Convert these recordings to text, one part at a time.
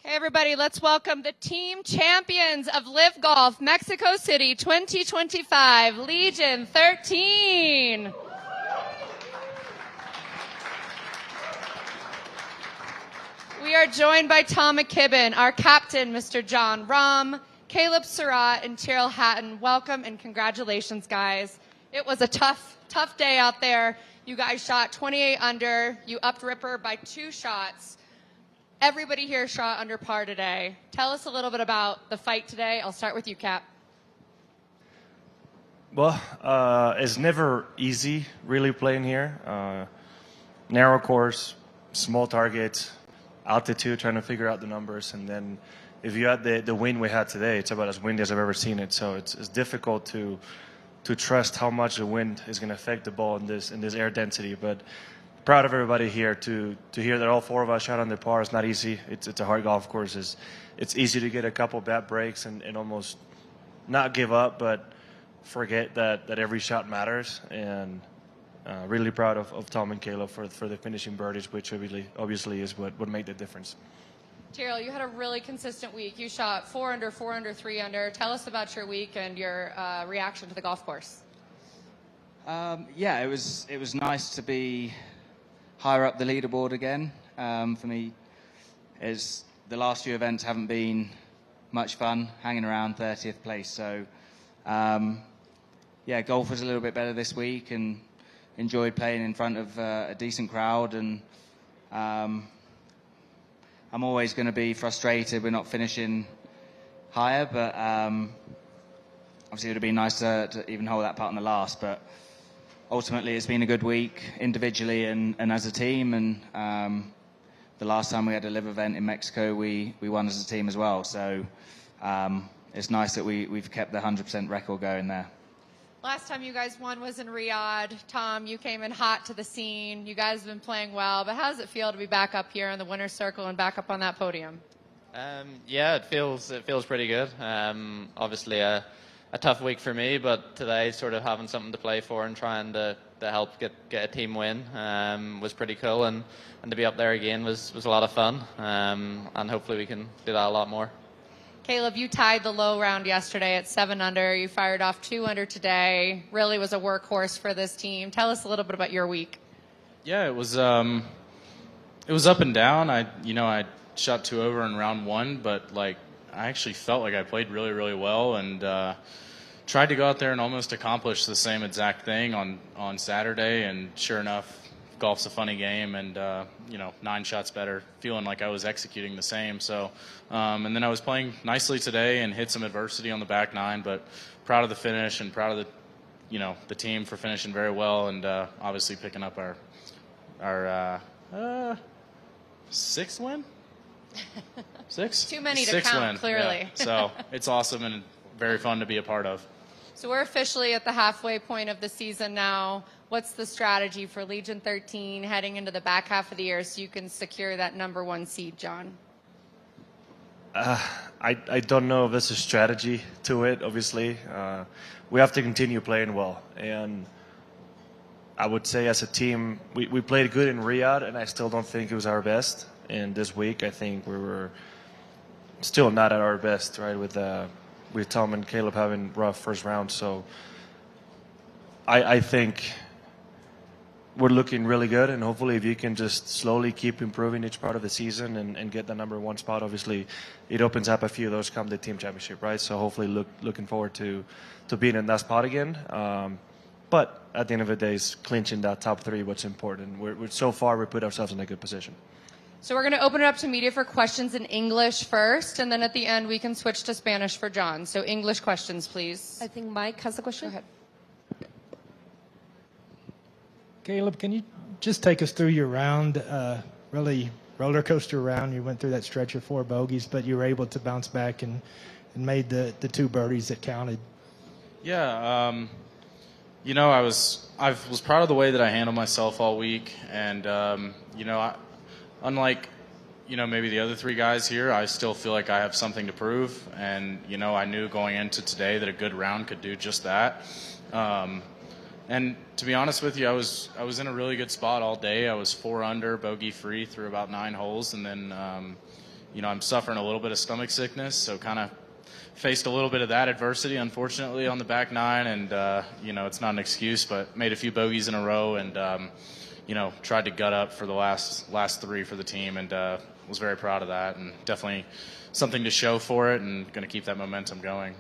Okay, everybody, let's welcome the team champions of LIV Golf Mexico City 2025, Legion 13. We are joined by Tom McKibbin, our captain, Mr. John Rahm, Caleb Surratt, and Tyrell Hatton. Welcome and congratulations, guys. It was a tough day out there. You guys shot 28 under. You upped Ripper by 2 shots. Everybody here shot under par today. Tell us a little bit about the fight today. I'll start with you, Cap. Well, it's never easy really playing here. Narrow course, small target, altitude, trying to figure out the numbers. And then if you had the wind we had today, it's about as windy as I've ever seen it. So it's difficult to trust how much the wind is going to affect the ball in this air density. But proud of everybody here to hear that all 4 of us shot on the par. It's not easy. It's a hard golf course. It's easy to get a couple bad breaks and almost not give up, but forget that every shot matters. And really proud of Tom and Caleb for the finishing birdies, which obviously is what made the difference. Tyrell, you had a really consistent week. You shot 4 under, 4 under, 3 under. Tell us about your week and your reaction to the golf course. Yeah, it was nice to be higher up the leaderboard again. For me, the last few events haven't been much fun, hanging around 30th place. So, yeah, golf was a little bit better this week and enjoyed playing in front of a decent crowd. And I'm always going to be frustrated we're not finishing higher, but obviously it would have been nice to even hold that part in the last. But ultimately, it's been a good week individually and as a team. And the last time we had a LIV event in Mexico, we won as a team as well. So it's nice that we've kept the 100% record going there. Last time you guys won was in Riyadh. Tom, you came in hot to the scene. You guys have been playing well. But how does it feel to be back up here in the winner's circle and back up on that podium? Yeah, it feels pretty good. Obviously, a tough week for me, but today sort of having something to play for and trying to help get a team win was pretty cool, and to be up there again was a lot of fun, and hopefully we can do that a lot more. Caleb, you tied the low round yesterday at 7 under. You fired off 2 under today. Really was a workhorse for this team. Tell us a little bit about your week. Yeah, it was up and down. I shot 2 over in round 1, but I actually felt like I played really, really well and tried to go out there and almost accomplish the same exact thing on Saturday. And sure enough, golf's a funny game, and 9 shots better, feeling like I was executing the same. So, and then I was playing nicely today and hit some adversity on the back 9, but proud of the finish and proud of the team for finishing very well, and obviously picking up our 6th win. 6? Too many to 6 count, win. clearly. Yeah. So it's awesome and very fun to be a part of. So we're officially at the halfway point of the season now. What's the strategy for Legion 13 heading into the back half of the year so you can secure that #1 seed, John? I don't know if there's a strategy to it, obviously. We have to continue playing well. And I would say as a team, we played good in Riyadh, and I still don't think it was our best. And this week, I think we were still not at our best, right, with Tom and Caleb having rough first round. So I think we're looking really good, and hopefully if you can just slowly keep improving each part of the season and get the #1 spot, obviously it opens up a few of those come the team championship, right? So hopefully looking forward to being in that spot again. But at the end of the day, it's clinching that top 3, what's important. We're so far, we put ourselves in a good position. So we're going to open it up to media for questions in English first, and then at the end we can switch to Spanish for John. So English questions, please. I think Mike has a question. Go ahead. Caleb, can you just take us through your round? Really roller coaster round. You went through that stretch of 4 bogeys, but you were able to bounce back and made the 2 birdies that counted. Yeah, I was proud of the way that I handled myself all week, and unlike maybe the other 3 guys here, I still feel like I have something to prove, and I knew going into today that a good round could do just that. And to be honest with you, I was in a really good spot all day. I was 4 under, bogey free through about 9 holes, and then I'm suffering a little bit of stomach sickness, so kind of faced a little bit of that adversity, unfortunately, on the back nine. And, it's not an excuse, but made a few bogeys in a row and, tried to gut up for the last three for the team, and was very proud of that, and definitely something to show for it, and going to keep that momentum going.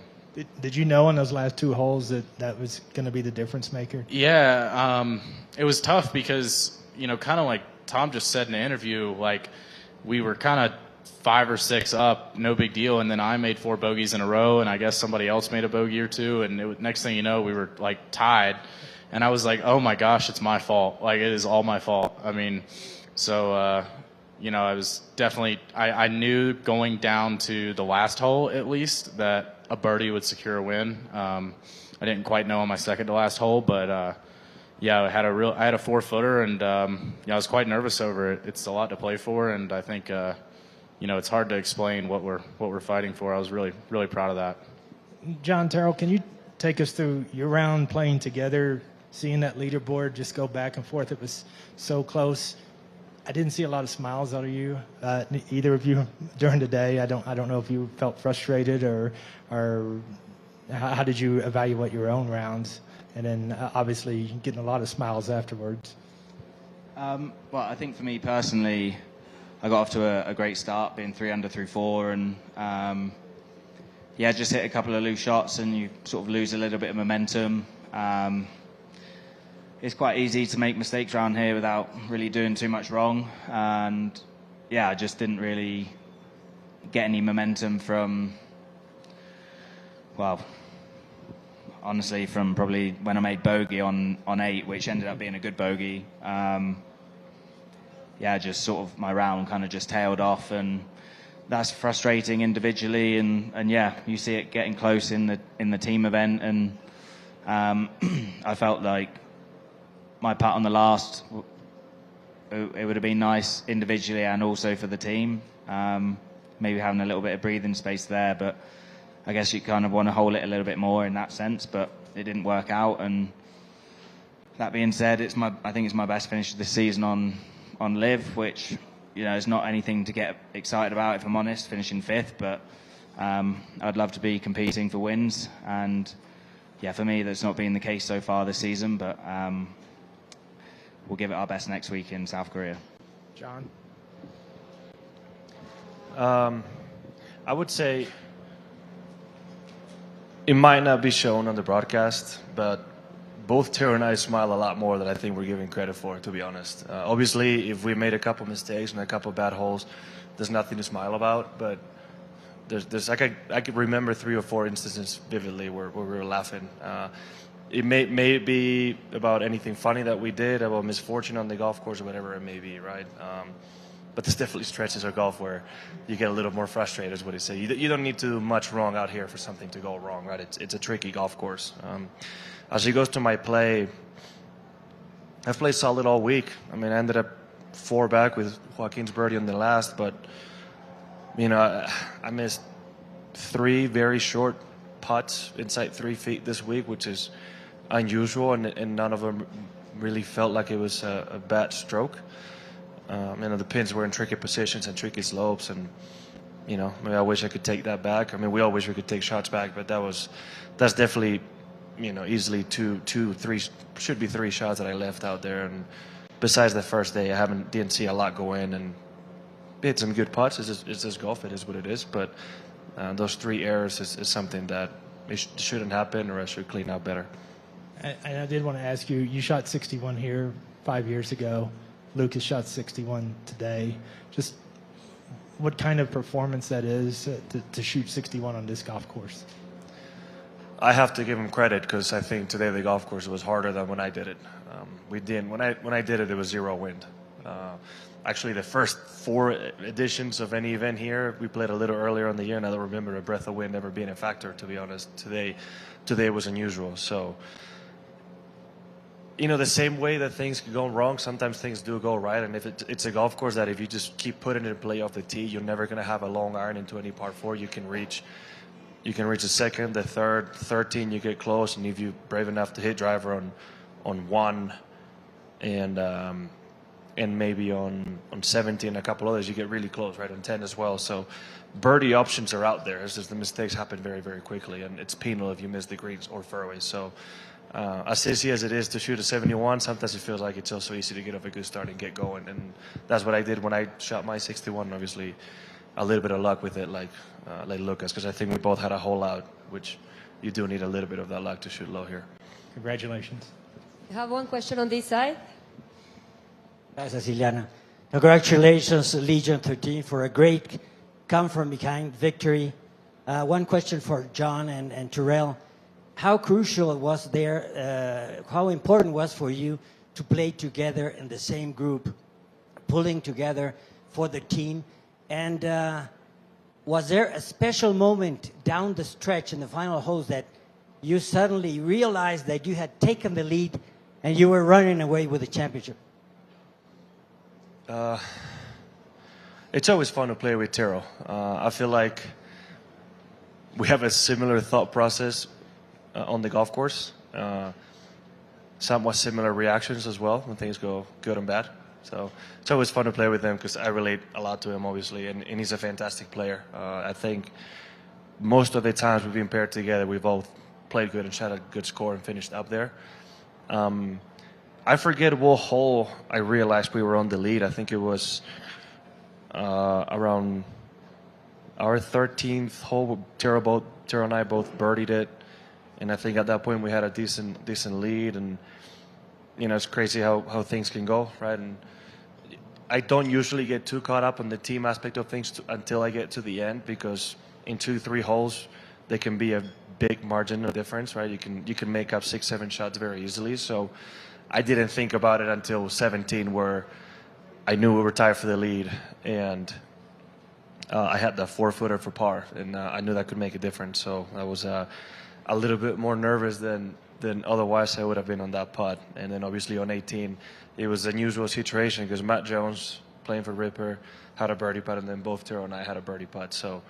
Did you know in those last 2 holes that was going to be the difference maker? Yeah, it was tough because, kind of like Tom just said in the interview, like we were kind of 5 or 6 up, no big deal, and then I made 4 bogeys in a row, and I guess somebody else made a bogey or 2, and next thing you know, we were like tied, and I was like, oh my gosh, it's my fault. Like, it is all my fault. I mean, so, I was definitely, I knew going down to the last hole at least that a birdie would secure a win. I didn't quite know on my second to last hole, but I had a 4-footer, and I was quite nervous over it. It's a lot to play for, and I think it's hard to explain what we're fighting for. I was really, really proud of that. John, Tyrell, can you take us through your round playing together, seeing that leaderboard just go back and forth? It was so close. I didn't see a lot of smiles out of you, either of you, during the day. I don't know if you felt frustrated or how did you evaluate your own rounds? And then obviously getting a lot of smiles afterwards. Well, I think for me personally, I got off to a great start, being 3 under through 4, and just hit a couple of loose shots, and you sort of lose a little bit of momentum. It's quite easy to make mistakes around here without really doing too much wrong, and I just didn't really get any momentum from, honestly, from probably when I made bogey on 8, which ended up being a good bogey. Just sort of my round kind of just tailed off, and that's frustrating individually, and you see it getting close in the team event, and I felt like my putt on the last, it would have been nice individually and also for the team. Maybe having a little bit of breathing space there, but I guess you kind of want to hold it a little bit more in that sense, but it didn't work out. And that being said, I think it's my best finish of the season on LIV, which is not anything to get excited about, if I'm honest, finishing 5th, but I'd love to be competing for wins, and for me that's not been the case so far this season, but we'll give it our best next week in South Korea. John? I would say it might not be shown on the broadcast, but both Tyrell and I smile a lot more than I think we're giving credit for, to be honest. Obviously, if we made a couple mistakes and a couple bad holes, there's nothing to smile about, but there's I could remember 3 or 4 instances vividly where we were laughing. It may be about anything funny that we did, about misfortune on the golf course or whatever it may be, right? But there's definitely stretches of golf where you get a little more frustrated, is what he said. You don't need to do much wrong out here for something to go wrong, right? It's a tricky golf course. As he goes to my play, I've played solid all week. I mean, I ended up 4 back with Joaquin's birdie on the last, but, I missed 3 very short putts inside 3 feet this week, which is unusual, and none of them really felt like it was a bad stroke. The pins were in tricky positions and tricky slopes, and maybe I wish I could take that back. I mean, we all wish we could take shots back, but that's definitely easily 2, 3, should be 3 shots that I left out there. And besides the first day, I didn't see a lot go in, and hit some good putts. It's just golf. It is what it is. But those 3 errors is something that it shouldn't happen, or I should clean out better. And I did want to ask you, you shot 61 here 5 years ago. Lucas shot 61 today. Just what kind of performance that is to shoot 61 on this golf course? I have to give him credit, because I think today the golf course was harder than when I did it. When I did it, it was 0 wind. Actually, the first 4 editions of any event here, we played a little earlier in the year, and I don't remember a breath of wind ever being a factor, to be honest. Today was unusual. So, the same way that things can go wrong, sometimes things do go right. And if it's a golf course that if you just keep putting it in play off the tee, you're never going to have a long iron into any par 4. You can reach the second, the third, 13, you get close, and if you're brave enough to hit driver on 1, and and maybe on 17, a couple others, you get really close, right, on 10 as well. So birdie options are out there. It's just the mistakes happen very, very quickly, and it's penal if you miss the greens or fairways. So as easy as it is to shoot a 71, sometimes it feels like it's also easy to get off a good start and get going. And that's what I did when I shot my 61, obviously. A little bit of luck with it, like Lucas, because I think we both had a hole out, which you do need a little bit of that luck to shoot low here. Congratulations. You have one question on this side. Gracias, Ileana. Congratulations, Legion 13, for a great come-from-behind victory. One question for John and Tyrell. How crucial was there, how important was for you to play together in the same group, pulling together for the team? And was there a special moment down the stretch in the final holes that you suddenly realized that you had taken the lead and you were running away with the championship? It's always fun to play with Tyrell. I feel like we have a similar thought process on the golf course. Somewhat similar reactions as well when things go good and bad. So it's always fun to play with him because I relate a lot to him, obviously, and he's a fantastic player. I think most of the times we've been paired together, we've both played good and shot a good score and finished up there. I forget what hole I realized we were on the lead. I think it was around our 13th hole. Tyrell and I both birdied it, and I think at that point we had a decent lead. And you know, it's crazy how things can go, right? And I don't usually get too caught up on the team aspect of things until I get to the end, because in 2-3 holes there can be a big margin of difference, right? You can make up 6-7 shots very easily. So I didn't think about it until 17, where I knew we were tied for the lead, and I had the 4-footer for par, and I knew that could make a difference. So I was a little bit more nervous than otherwise I would have been on that putt. And then obviously on 18, it was an unusual situation because Matt Jones, playing for Ripper, had a birdie putt, and then both Tyrell and I had a birdie putt. So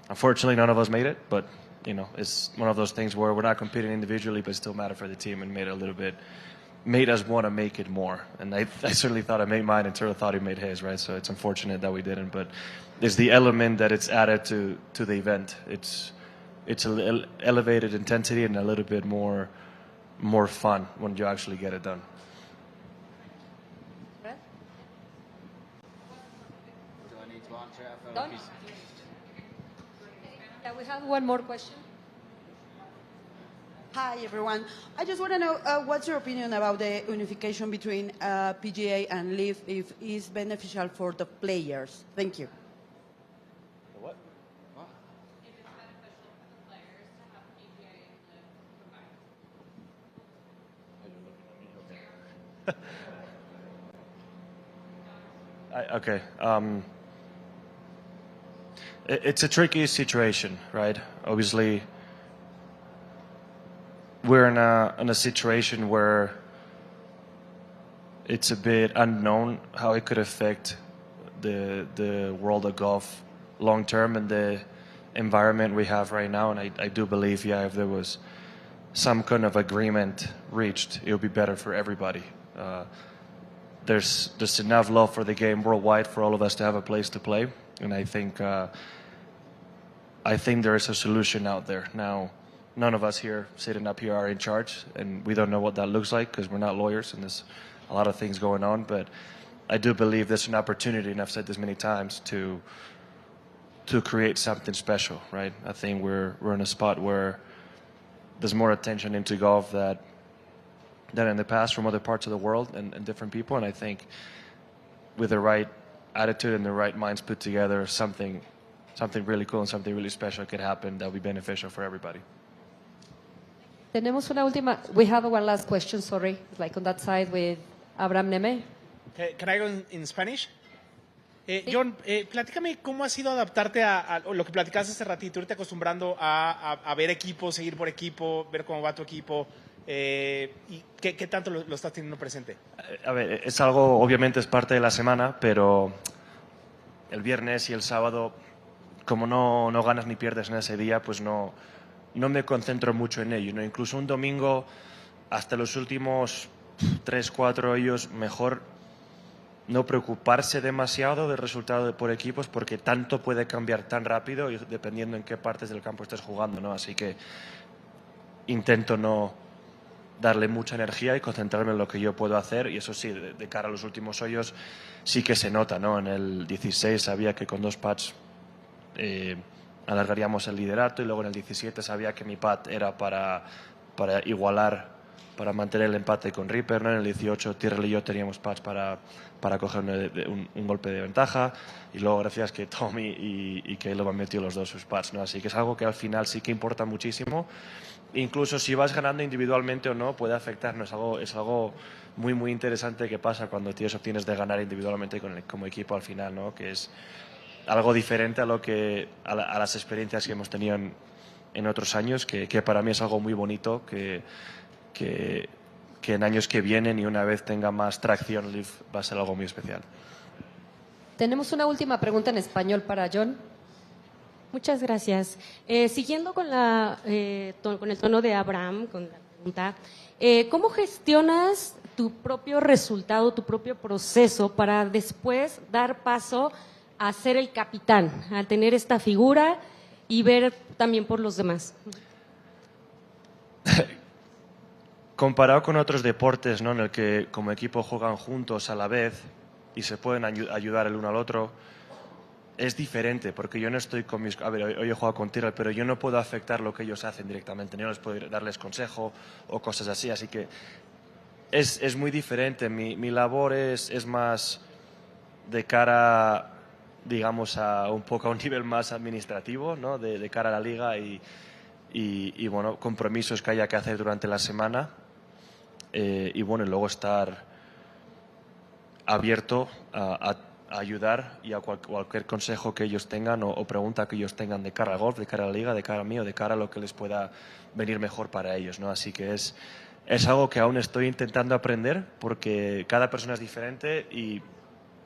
unfortunately, none of us made it, but you know, it's one of those things where we're not competing individually, but still matter for the team, and made us want to make it more. And I certainly thought I made mine, and Tyrell thought he made his, right? So it's unfortunate that we didn't, but it's the element that it's added to the event. It's a little elevated intensity and a little bit more fun when you actually get it done. Do I need to answer it? I feel Done? like he's... Yeah, we have one more question. Hi, everyone. I just want to know what's your opinion about the unification between PGA and LIV, if it's beneficial for the players? Thank you. What? If it's beneficial for the players to have PGA and LIV combined. Okay. It's a tricky situation, right? Obviously, we're in a situation where it's a bit unknown how it could affect the world of golf long term and the environment we have right now. And I do believe, yeah, if there was some kind of agreement reached, it would be better for everybody. There's enough love for the game worldwide for all of us to have a place to play, and I think there is a solution out there. Now, none of us here sitting up here are in charge, and we don't know what that looks like because we're not lawyers, and there's a lot of things going on. But I do believe there's an opportunity, and I've said this many times, to create something special, right? I think we're in a spot where there's more attention into golf than in the past from other parts of the world and different people. And I think with the right attitude and the right minds put together, something really cool and something really special could happen that will be beneficial for everybody. Tenemos una última. We have one last question, sorry. Like on that side with Abraham Neme. Can I go in Spanish? John, platícame cómo ha sido adaptarte a lo que platicaste hace ratito, irte acostumbrando a ver equipos, seguir por equipo, ver cómo va tu equipo, y qué tanto lo estás teniendo presente. A ver, es algo, obviamente es parte de la semana, pero el viernes y el sábado, como no ganas ni pierdes en ese día, pues no me concentro mucho en ello, ¿no? Incluso un domingo, hasta los últimos 3, 4 hoyos, mejor no preocuparse demasiado del resultado por equipos porque tanto puede cambiar tan rápido y dependiendo en qué partes del campo estés jugando, ¿no? Así que intento no darle mucha energía y concentrarme en lo que yo puedo hacer y eso sí, de cara a los últimos hoyos sí que se nota, ¿no? En el 16 sabía que con 2 putts alargaríamos el liderato y luego en el 17 sabía que mi putt era para igualar, para mantener el empate con Ripper, ¿no? En el 18 Tyrell y yo teníamos putts para coger un golpe de ventaja y luego gracias que Tommy y Caleb han metido los dos sus putts, ¿no? Así que es algo que al final sí que importa muchísimo. Incluso si vas ganando individualmente o no puede afectar, ¿no? Es algo muy muy interesante que pasa cuando obtienes de ganar individualmente como equipo al final, ¿no? Que es algo diferente a las experiencias que hemos tenido en otros años, que para mí es algo muy bonito, que en años que vienen y una vez tenga más tracción LIV va a ser algo muy especial. Tenemos una última pregunta en español para John. Muchas gracias. Siguiendo con el tono de Abraham, con la pregunta, ¿cómo gestionas tu propio resultado, tu propio proceso para después dar paso a ser el capitán, a tener esta figura y ver también por los demás? Comparado con otros deportes, ¿no? En el que como equipo juegan juntos a la vez y se pueden ayudar el uno al otro, es diferente porque yo no estoy con mis... A ver, hoy he jugado con Tyrell, pero yo no puedo afectar lo que ellos hacen directamente, no les puedo darles consejo o cosas así, así que es muy diferente. Mi labor es más de cara, digamos, a un poco a un nivel más administrativo, ¿no? De cara a la liga y bueno, compromisos que haya que hacer durante la semana y bueno, y luego estar abierto a ayudar y a cualquier consejo que ellos tengan o pregunta que ellos tengan de cara al golf, de cara a la liga, de cara a mí o de cara a lo que les pueda venir mejor para ellos, ¿no? Así que es algo que aún estoy intentando aprender porque cada persona es diferente y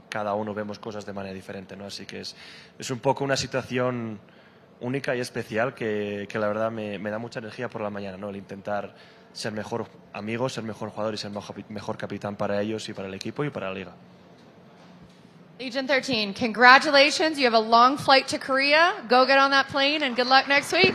cada uno vemos cosas de manera diferente, ¿no? Así que es un poco una situación única y especial que la verdad me da mucha energía por la mañana, ¿no? El intentar ser mejor amigo, ser mejor jugador y ser mejor capitán para ellos y para el equipo y para la liga. Legion 13, congratulations. You have a long flight to Korea. Go get on that plane and good luck next week.